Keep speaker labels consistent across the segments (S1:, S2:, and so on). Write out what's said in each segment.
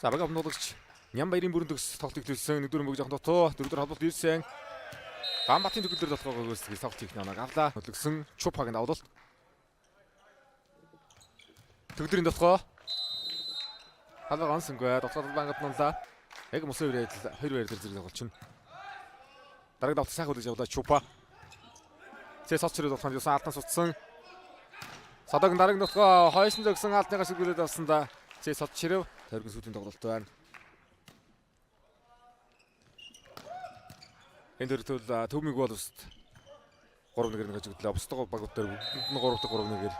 S1: За баг авнуулагч Нямбаярын бүрэн төгс тоглолтыг төлсөн 1-4 мөг жоохон дотоо 4-4 холболт ирсэн. Бамбатын төгөлдөр дотоогоо гүйцэтгэж тоглолт хийх намайг авлаа. Хөдлөсөн Чупагийн давуулалт. Төгөлдрийн дотоо халаа гонсонгүй дотоод бангад нунлаа. Яг мөсөө ирээд 2 байр дээр зэрэг тоглолч нь. Дараг давтал сайхан хөдлөж явлаа Чупа. Цэс соцроо дотоод юусан алтан сутсан. Садаг дараг дотоо хойсон зөгсөн алтныгаас сүлгүүлээд авсан да. Цэс соц ширэв тойргийн сүүлийн тоглолт байна. Энэ төрөл төвмиг бол өст 3-1-ээр нэг хажигдлаа. Бусдаа багууд дээр 3-3-1-ээр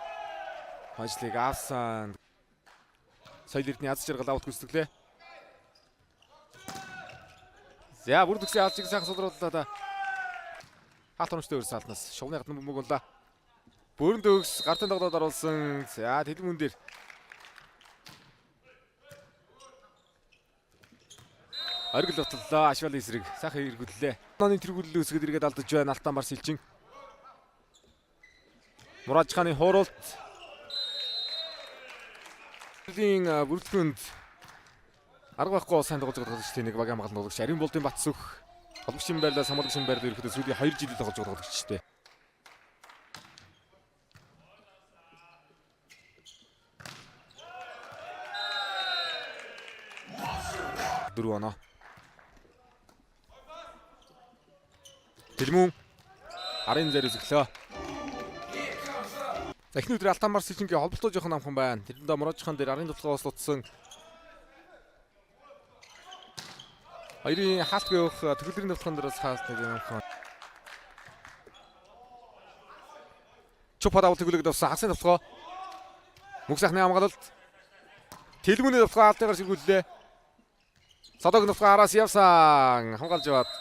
S1: ажлыг авсан. Соёл эрдний аз жаргал авах гүйцэтгэлээ. За бүр төгсөө алжиг сайхан сулрууллаа да. Хаалт онцтой өрс саалтнаас шувны гадна бөмбөг боллоо. Бүрэн төгс гартын тоглоод оруулсан. За тэлмүн дээр оргил ботлоо ашвал эсрэг сайхан эргүүллээ. Нооны тэргүүлэл үсгэд эргээд алдаж байна. Алтан бар сэлчин. Муражханы хууралт. Бүрэлдэхүүнд арга байхгүй сайн тоглож байгаа тоглогчдын нэг баг хамгаалсан тоглогч Арин Болдын Батсөх холбогчийн байрлал самлагчийн байрлал ерөөхдөө сүүлийн 2 жилд тоглож байгаа тоглогчтэй. Дөрөв оноо. Тэлмүн арын зэрэг зөвлөө. Эхний өдөр Алтан бар сэлчингийн холболтоо жоохон амхан байна. Тэрэндээ Муражхан дээр арын тулгаас лутсан. Хоёрын хаалт гэх төгөлдрийн тулгаан дээрээс хаалт нэг амхан. Чупа давал төгөлөд авсан хагсын тулгаа. Мөг сайхны хамгаалалт. Тэлмүний тулгаа алтайгаар сэргүүллээ. Садаг тулгаа араас явсан. Хамгаалж яваад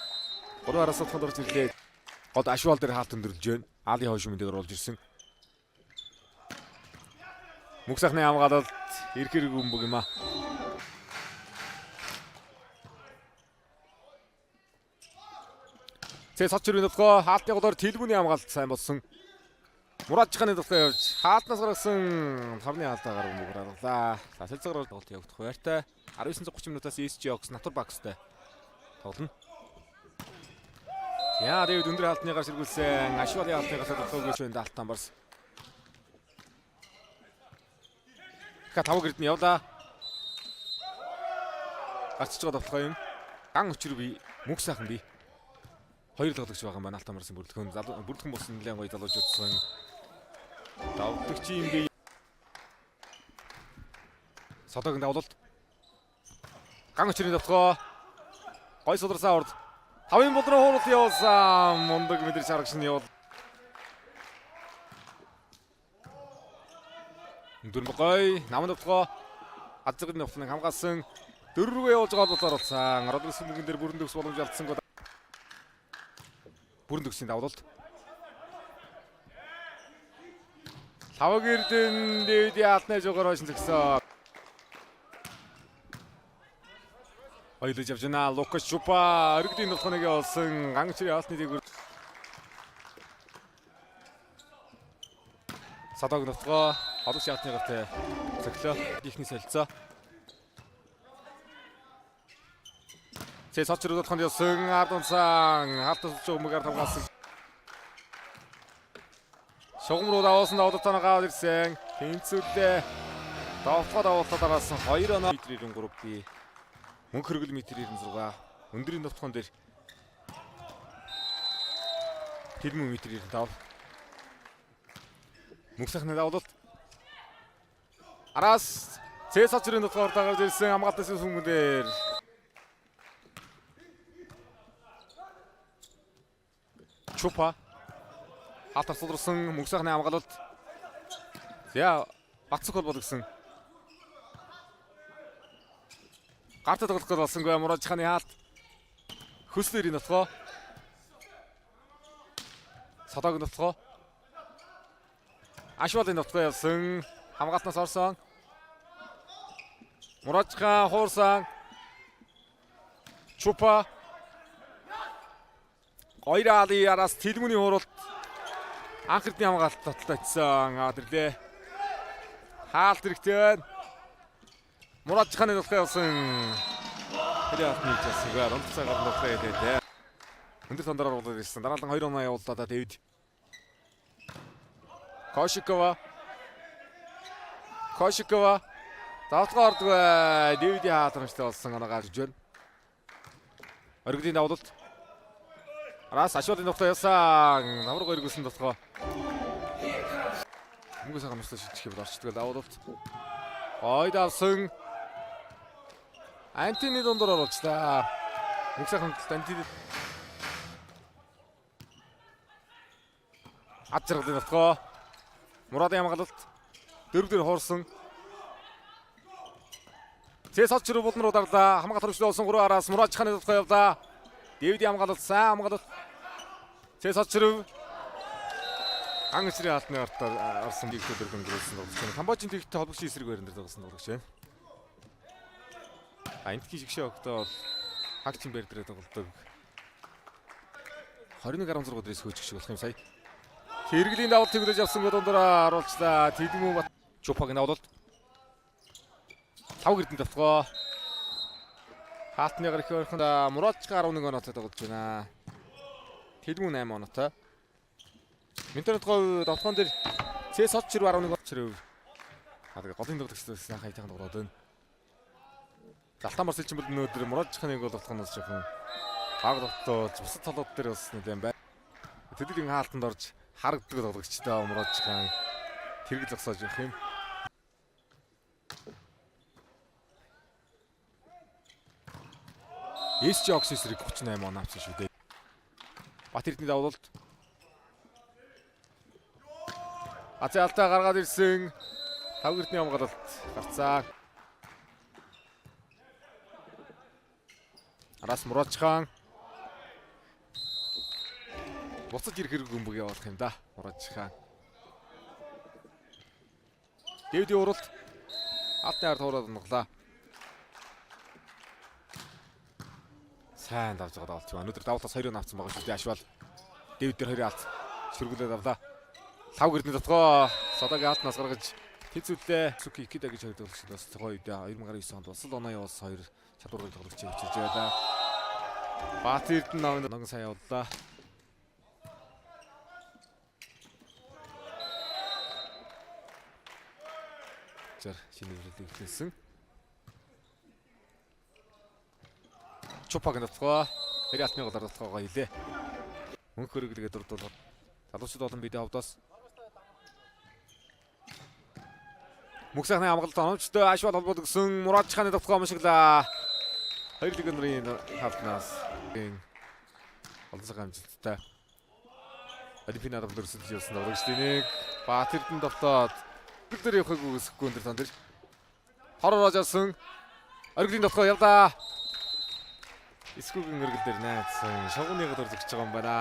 S1: 3 араас тулгаанд орж ирлээ. Гол ашвал дээр хаалт өндөрлөж байна. Аалын хойш өмнөд оруулж ирсэн. Мөг сайхны хамгаалалт эрхэр гүмбэг юм аа. Цэс соцрын тулгаа хаалтны голоор Тэлмүний хамгаалалт сайн болсон. Муражханы тулгаа явж хаалтнаас гаргасан харны хаалтаа гарав мөг гаргалаа. За сэлцгээр тоглолт явагдах байртай. 19:30 минутаас ESG Ox Натур Бакстай тоглоно. Яа Дэвид өндөр хаалтныгаар сэргүүлсэн. Ашвалын хаалтныгаас тоглож байна Алтан барс. Тавг эрдэнэ явлаа. Гарчж байгаа тоглох юм. Ган өчрөв би мөг сайхан би. Хоёр тоглогч байгаа юм байна Алтан барсын бүрэлдэхүүн. Бүрэлдэхүүн болсон нэлээд гоё залууж утсан. Давтагч юм би. Содогийн давлалт. Ган өчрийн тоглоо. Гой сулрсан урд. Тавын болроо хууралт явуулсан. Мундаг мэдэрч харагш нь явуул. Дүрмгой намын төвгөө азгын нөхцөлийг хамгаалсан 4 рүү явуулж байгаа бол оруулсан. Родригес мөнгөн дээр бүрэн төгс боломж алдсан гоо. Бүрэн төгсийн давлалт. Лаваг эрдэн Дэвид алтны жогоор хойш зогсоо. Ойлож явж байна. Лукас Чупа оргидын тулханыг явуулсан. Ганчрын алтны дээгүүр Садаг нутгаа одос яатны гавтай цоглоо ихний солилцоо. Цэс соцроо дотхонд явсан ард унсан халтас өмгөр хамгаалсан. Шугам руу давуулсан одотоно гавд ирсэн. Тэнцвэрлээ. Давхад давуултад араас 2 оноо метрийн 3 би. Мөнх хөргөл метрийн 96. Өндрийн дотхон дээр Тэлмүн метрийн 5. Мөг сайхны давуулалт. Араас Цэс соцрын дотор дагаад ирсэн хамгаалтаас сүмгэн дээр. Чупа хатар сулрсан мөг сайхны хамгаалалт. За Батсөх холбоо гэсэн. Гарт тоглох гэж болсонгүй Муражханы хаалт. Хөслөрийн дотгоо. Садаг дотгоо. Ашвалын дотгоо явсан. Хамгаалтнаас орсон. Муражхан хуурсан. Чупа. Гойраали араас Тэлмүний хууралт. Анх эрдний хамгаалалт таталтайцсан. Тэрлээ. Хаалт хэрэгтэй байна. Муратчханы нутгаа явсан. Хэрэхний жасгаар онцгойгоор нутгаа ялээ. Өндөр тондроор болоод ирсэн. Дараалан 2 оноо явууллаа Дэвид. Кошикова. Давтгаа ордгоо. Дэвидийн хаалтрамжтай болсон оноо гарч байна. Оргидын давуулалт. Араас ашуулын нутгаа явсан. Намраг өргөсөн нутгаа. Мөнгө цагаан нутгаа шийдчих юм орчдөг давуулалт. Ой давсан. Антини дундор оруулчлаа. Мөнгө цагаан Антини Ачрагын нутгаа. Мурадын хамгаалалт 4-4 хуурсан. Цэс очруу болон руу дарлаа. Хамгаалалт хөрвчлөө болсон 3 араас Мурадчханы нутгаа явлаа. Дэвидийн хамгаалалт сайн хамгаалалт. Цэс очруу Ангасрын хаалтны артаар орсон дигтээр өнгөрүүлсэн тоглогч. Камбожийн дигтээ холбогчийн эсрэг байран дээр тоглосон тоглогч байна. Энтгийн шигшээ өгтөө бол хагчийн байр дээр тоглодог. 21-16 дээрээс хөөж гişг болох юм сая. Хэрэглийн давалт төгөлж явсан дундаараа оруулчлаа. Тэдмүү бат Чупагийн давалт. 5 гэрдэн давтгоо. Хаалтныгаар их ойрхон Мурадчга 11 оноотой тоглож байна. Тэдмүү 8 оноотой. Интернет гол давтгаан дээр Цэс очруу 11 очруу. Голын тоглогчдоос сайхан хайтайхан тоглоод байна. Залтан Марселчин бол өнөөдөр Мурадчханы гол давтгаанаас жоохон баг давтуулж бусад толгойд дээр бас нэлээд байна. Тэдний хаалтанд орж харагддаг тоглогчтой Мурадчхан тэрэг зогсоож явах юм. SG Oxys-ийг 38 он авсан шүү дээ. Батэрдний давуулалт. Ацаалтаа гаргаад ирсэн. 5 гэрдний хамгаалалт гарцаа. Араас Мурадчхан буцаж ирэх хэрэг өмбөг явуулах юм да. Мурадчхан. Дэвидийн уралт алтны ард хуураад нуглаа. Сайн давж байгаа давалт. Өнөөдөр давлаас 2 он авсан байгаа шүү дээ. Ашвал Дэвид дээр 2 алт шүргүүлээд авлаа. 5 гэрдний дотгоо Садагийн алтнаас гаргаж тэнцвэлээ. Суки Икида гэж хэлдэг л бас гоё дээ. 2009 онд бас л оноо явуулсан 2 чадвартай тоглогч явчихж байлаа. Батэрд нь ногон сайн явууллаа. Шинэ үйлдэл ихлэсэн. Чупагийн дотгоо Реалтны голоор дотгоогоо хилээ. Мөнх хөрөглөгээ дурдуулаад залуучууд болон бидний хавдаас Мөнхсахны хамгаалалт оновчтой Ашвал холбоод өгсөн Мурадчханы дотгоо амшиглаа. 2 легендрийн хавтнаас олонсог амжилттай Олимпиад авлуулсан явсан тоглогчдын нэг Батэрдэн довтоод тэр явахыг үсэхгүй өндөр танд. Хороор ажсан оргилын дотгоо явлаа. Эсгүүгийн өргөл дээр найдсан шогууныга дурдж байгаа юм байна.